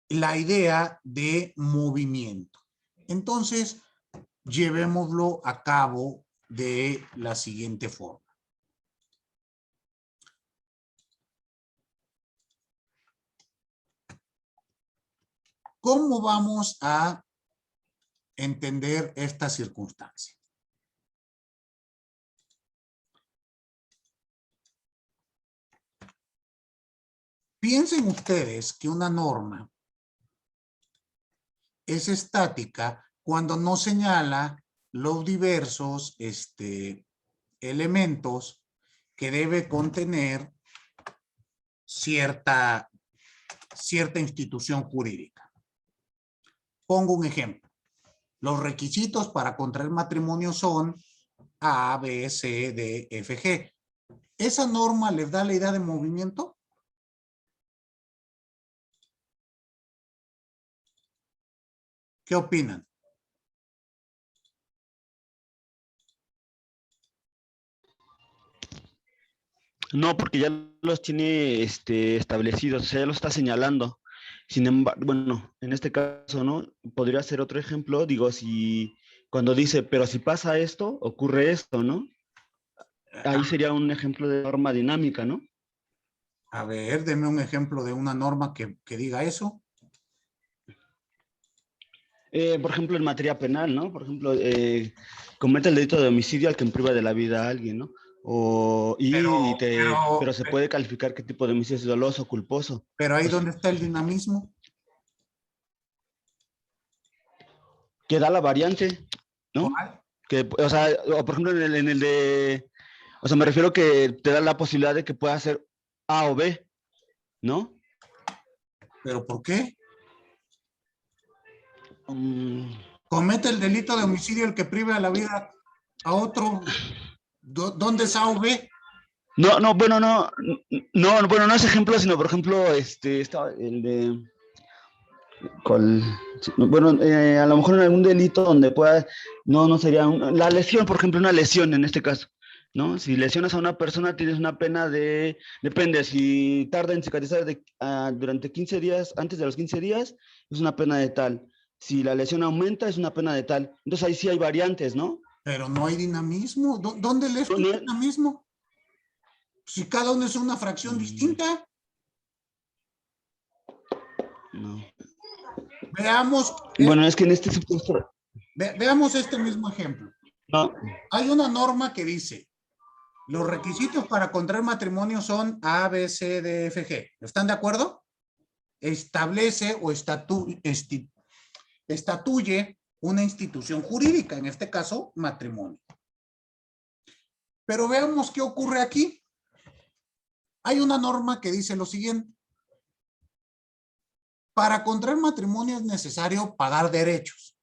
Speaker 1: la idea de movimiento. Entonces, llevémoslo a cabo de la siguiente forma. ¿Cómo vamos a entender esta circunstancia? Piensen ustedes que una norma es estática cuando no señala los diversos elementos que debe contener cierta institución jurídica. Pongo un ejemplo. Los requisitos para contraer matrimonio son A, B, C, D, F, G. ¿Esa norma les da la idea de movimiento? ¿Qué opinan?
Speaker 10: No, porque ya los tiene establecidos, o sea, ya los está señalando. Sin embargo, bueno, en este caso, ¿no? Podría ser otro ejemplo, digo, si cuando dice, pero si pasa esto, ocurre esto, ¿no? Ahí sería un ejemplo de norma dinámica, ¿no?
Speaker 1: A ver, deme un ejemplo de una norma que diga eso.
Speaker 10: Por ejemplo, en materia penal, ¿no? Por ejemplo, comete el delito de homicidio al que priva de la vida a alguien, ¿no? Pero se puede calificar qué tipo de homicidio es doloso o culposo.
Speaker 1: Pero ahí
Speaker 10: Pues,
Speaker 1: donde está el dinamismo.
Speaker 10: Que da la variante, ¿no? Que, o sea, o por ejemplo, en el de... O sea, me refiero que te da la posibilidad de que pueda ser A o B, ¿no?
Speaker 1: ¿Pero por qué? Comete el delito de homicidio el que priva de la vida a otro. ¿Dónde es A o B?
Speaker 10: Bueno, no es ejemplo, sino por ejemplo, estaba el de... Bueno, a lo mejor en algún delito donde pueda, no sería la lesión, por ejemplo, una lesión en este caso, ¿no? Si lesionas a una persona tienes una pena de, depende, si tarda en cicatrizar durante 15 días, antes de los 15 días, es una pena de tal. Si la lesión aumenta, es una pena de tal. Entonces ahí sí hay variantes, ¿no?
Speaker 1: Pero no hay dinamismo. ¿Dónde lees tu dinamismo? Si cada uno es una fracción distinta.
Speaker 10: No.
Speaker 1: Veamos.
Speaker 10: Bueno, es que en este supuesto...
Speaker 1: Veamos este mismo ejemplo.
Speaker 10: No.
Speaker 1: Hay una norma que dice, los requisitos para contraer matrimonio son A, B, C, D, F, G. ¿Están de acuerdo? Establece o estatuye una institución jurídica, en este caso, matrimonio. Pero veamos qué ocurre aquí. Hay una norma que dice lo siguiente. Para contraer matrimonio es necesario pagar derechos,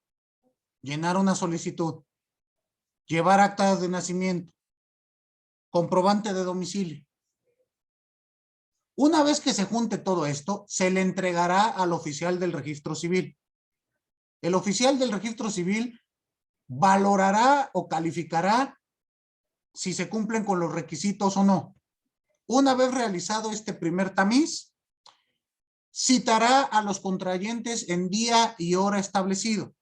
Speaker 1: llenar una solicitud, llevar actas de nacimiento, comprobante de domicilio. Una vez que se junte todo esto, se le entregará al oficial del registro civil. El oficial del registro civil valorará o calificará si se cumplen con los requisitos o no. Una vez realizado este primer tamiz, citará a los contrayentes en día y hora establecido.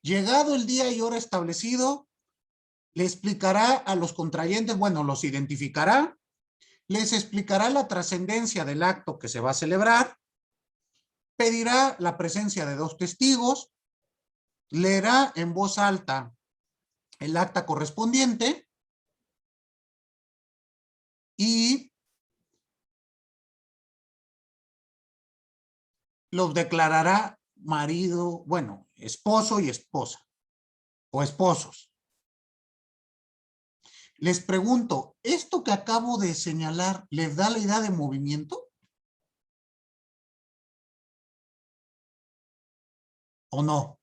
Speaker 1: Llegado el día y hora establecido, le explicará a los contrayentes, bueno, los identificará, les explicará la trascendencia del acto que se va a celebrar, pedirá la presencia de 2 testigos, leerá en voz alta el acta correspondiente y los declarará marido, bueno, esposo y esposa, o esposos. Les pregunto, ¿esto que acabo de señalar les da la idea de movimiento? ¿O no?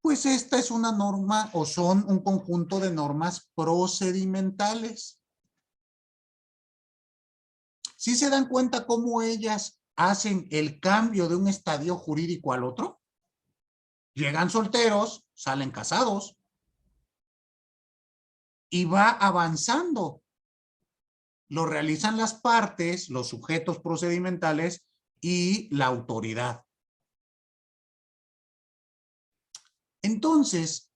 Speaker 1: Pues esta es una norma o son un conjunto de normas procedimentales. ¿Sí se dan cuenta cómo ellas hacen el cambio de un estadio jurídico al otro? Llegan solteros, salen casados y va avanzando. Lo realizan las partes, los sujetos procedimentales y la autoridad. Entonces,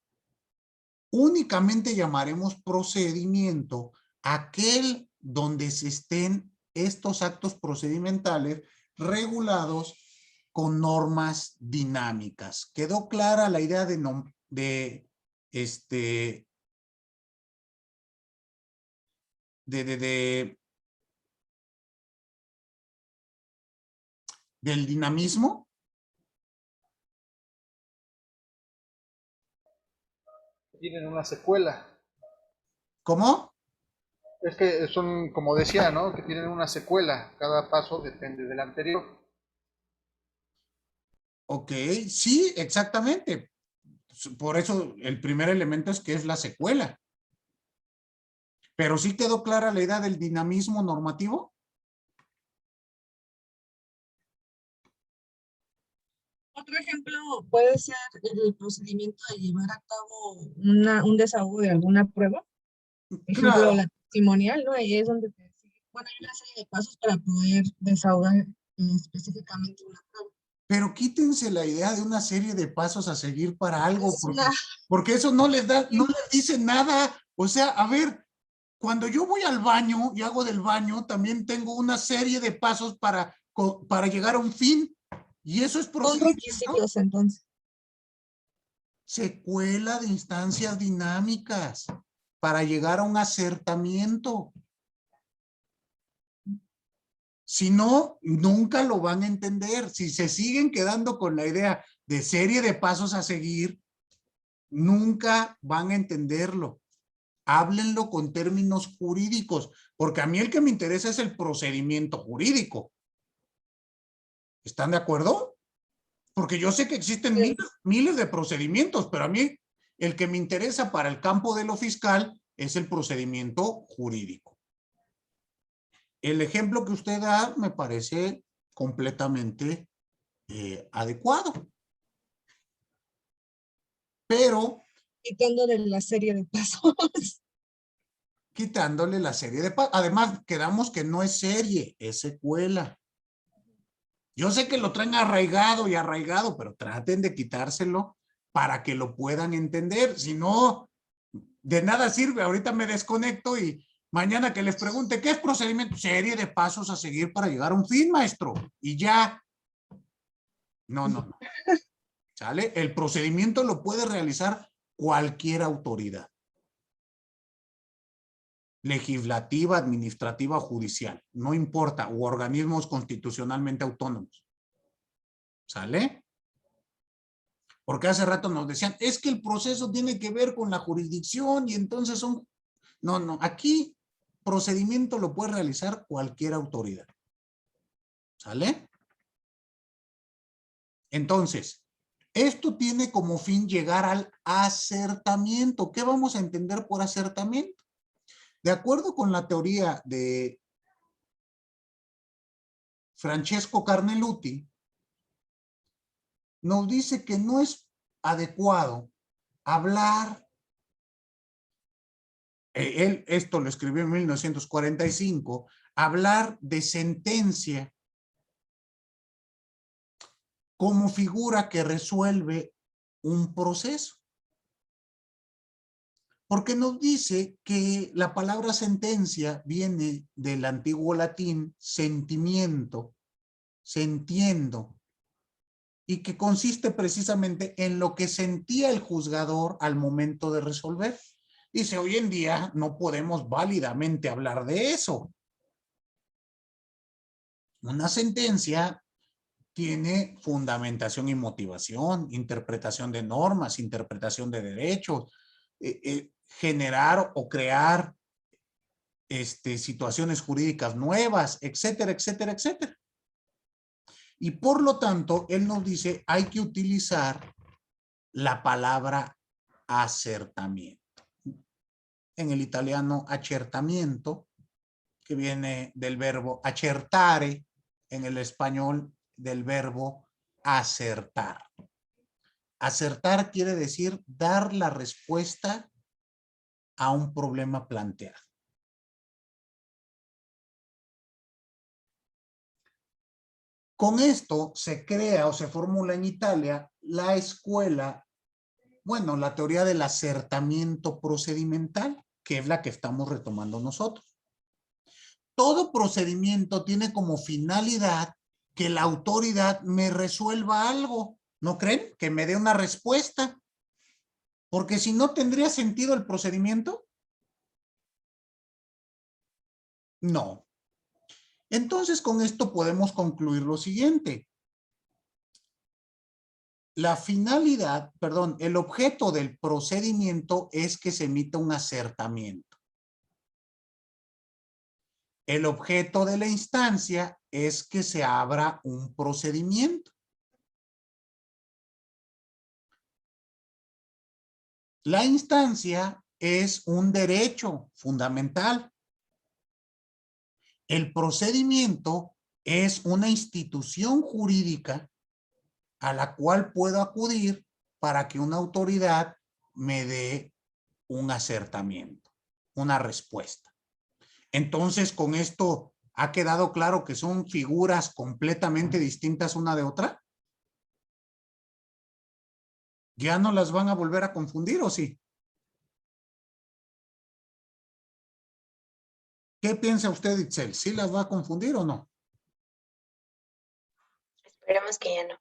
Speaker 1: únicamente llamaremos procedimiento aquel donde se estén estos actos procedimentales regulados con normas dinámicas. ¿Quedó clara la idea del dinamismo?
Speaker 12: Tienen una secuela.
Speaker 1: ¿Cómo?
Speaker 12: Es que son, como decía, ¿no? Que tienen una secuela. Cada paso depende del anterior.
Speaker 1: Ok, sí, exactamente. Por eso el primer elemento es que es la secuela. Pero sí quedó clara la idea del dinamismo normativo.
Speaker 11: Otro ejemplo puede ser el procedimiento de llevar a cabo un desahogo de alguna prueba. Por ejemplo,
Speaker 1: Claro.
Speaker 11: la testimonial, ¿no? Ahí es donde te sigue. Bueno, hay una serie de pasos para poder desahogar específicamente una prueba.
Speaker 1: Pero quítense la idea de una serie de pasos a seguir para algo,
Speaker 11: Es una-
Speaker 1: porque eso no les dice nada. O sea, a ver, cuando yo voy al baño y hago del baño, también tengo una serie de pasos para llegar a un fin. Y eso es
Speaker 11: Son
Speaker 1: procedimiento.
Speaker 11: requisitos, entonces.
Speaker 1: Secuela de instancias dinámicas para llegar a un acertamiento. Si no, nunca lo van a entender. Si se siguen quedando con la idea de serie de pasos a seguir, nunca van a entenderlo. Háblenlo con términos jurídicos, porque a mí el que me interesa es el procedimiento jurídico. ¿Están de acuerdo? Porque yo sé que existen miles de procedimientos, pero a mí el que me interesa para el campo de lo fiscal es el procedimiento jurídico. El ejemplo que usted da me parece completamente adecuado. Pero...
Speaker 11: quitándole la serie de pasos.
Speaker 1: Quitándole la serie de pasos. Además, quedamos que no es serie, es secuela. Yo sé que lo traen arraigado y arraigado, pero traten de quitárselo para que lo puedan entender. Si no, de nada sirve. Ahorita me desconecto y mañana que les pregunte, ¿qué es procedimiento? Serie de pasos a seguir para llegar a un fin, maestro. Y ya. No, no, no. ¿Sale? El procedimiento lo puede realizar cualquier autoridad. Legislativa, administrativa o judicial. No importa. O organismos constitucionalmente autónomos. ¿Sale? Porque hace rato nos decían, es que el proceso tiene que ver con la jurisdicción y entonces son... No, no. Aquí procedimiento lo puede realizar cualquier autoridad. ¿Sale? Entonces, esto tiene como fin llegar al acertamiento. ¿Qué vamos a entender por acertamiento? De acuerdo con la teoría de Francesco Carneluti, nos dice que no es adecuado hablar, él esto lo escribió en 1945, hablar de sentencia como figura que resuelve un proceso. Porque nos dice que la palabra sentencia viene del antiguo latín sentimiento, sentiendo, y que consiste precisamente en lo que sentía el juzgador al momento de resolver. Dice, hoy en día no podemos válidamente hablar de eso. Una sentencia tiene fundamentación y motivación, interpretación de normas, interpretación de derechos, generar o crear situaciones jurídicas nuevas, etcétera, etcétera, etcétera. Y por lo tanto, él nos dice, hay que utilizar la palabra acertamiento. En el italiano, accertamiento, que viene del verbo acertare, en el español del verbo acertar. Acertar quiere decir dar la respuesta a un problema planteado. Con esto se crea o se formula en Italia la escuela, bueno, la teoría del acertamiento procedimental, que es la que estamos retomando nosotros. Todo procedimiento tiene como finalidad que la autoridad me resuelva algo. ¿No creen? Que me dé una respuesta. Porque si no, ¿tendría sentido el procedimiento? No. Entonces, con esto podemos concluir lo siguiente. La finalidad, perdón, el objeto del procedimiento es que se emita un acertamiento. El objeto de la instancia es que se abra un procedimiento. La instancia es un derecho fundamental. El procedimiento es una institución jurídica a la cual puedo acudir para que una autoridad me dé un acertamiento, una respuesta. Entonces, con esto, ¿ha quedado claro que son figuras completamente distintas una de otra? ¿Ya no las van a volver a confundir o sí? ¿Qué piensa usted, Itzel? ¿Sí las va a confundir o no?
Speaker 6: Esperemos que ya no.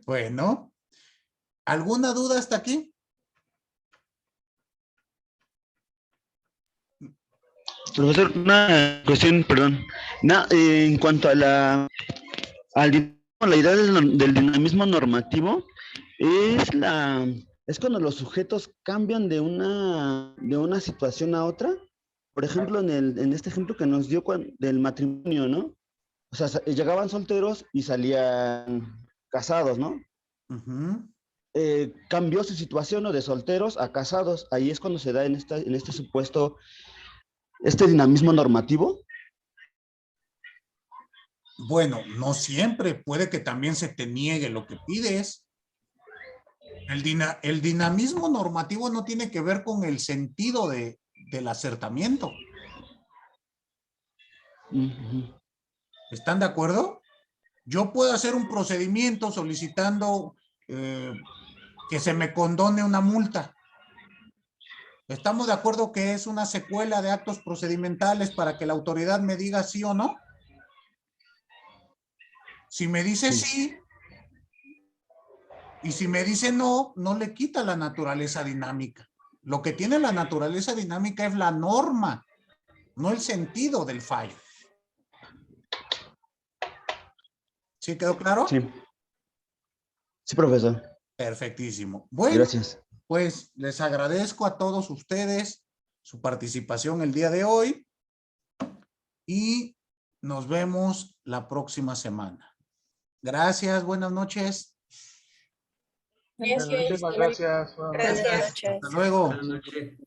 Speaker 1: Bueno, ¿alguna duda hasta aquí?
Speaker 10: Profesor, una cuestión, perdón. En cuanto a la idea del dinamismo normativo, es cuando los sujetos cambian de una situación a otra. Por ejemplo, en este ejemplo que nos dio del matrimonio, ¿no? O sea, llegaban solteros y salían casados, ¿no? Cambió su situación, ¿no? De solteros a casados. Ahí es cuando se da en este supuesto este dinamismo normativo.
Speaker 1: Bueno, no siempre. Puede que también se te niegue lo que pides. El dinamismo normativo no tiene que ver con el sentido del acertamiento. ¿Están de acuerdo? Yo puedo hacer un procedimiento solicitando que se me condone una multa. ¿Estamos de acuerdo que es una secuela de actos procedimentales para que la autoridad me diga sí o no? Si me dice sí, y si me dice no, no le quita la naturaleza dinámica. Lo que tiene la naturaleza dinámica es la norma, no el sentido del fallo. ¿Sí quedó claro?
Speaker 10: Sí. Sí, profesor.
Speaker 1: Perfectísimo. Bueno,
Speaker 10: Gracias.
Speaker 1: pues les agradezco a todos ustedes su participación el día de hoy y nos vemos la próxima semana. Gracias, buenas noches.
Speaker 12: Muchísimas gracias.
Speaker 6: Gracias.
Speaker 1: Hasta luego.
Speaker 5: Buenas noches.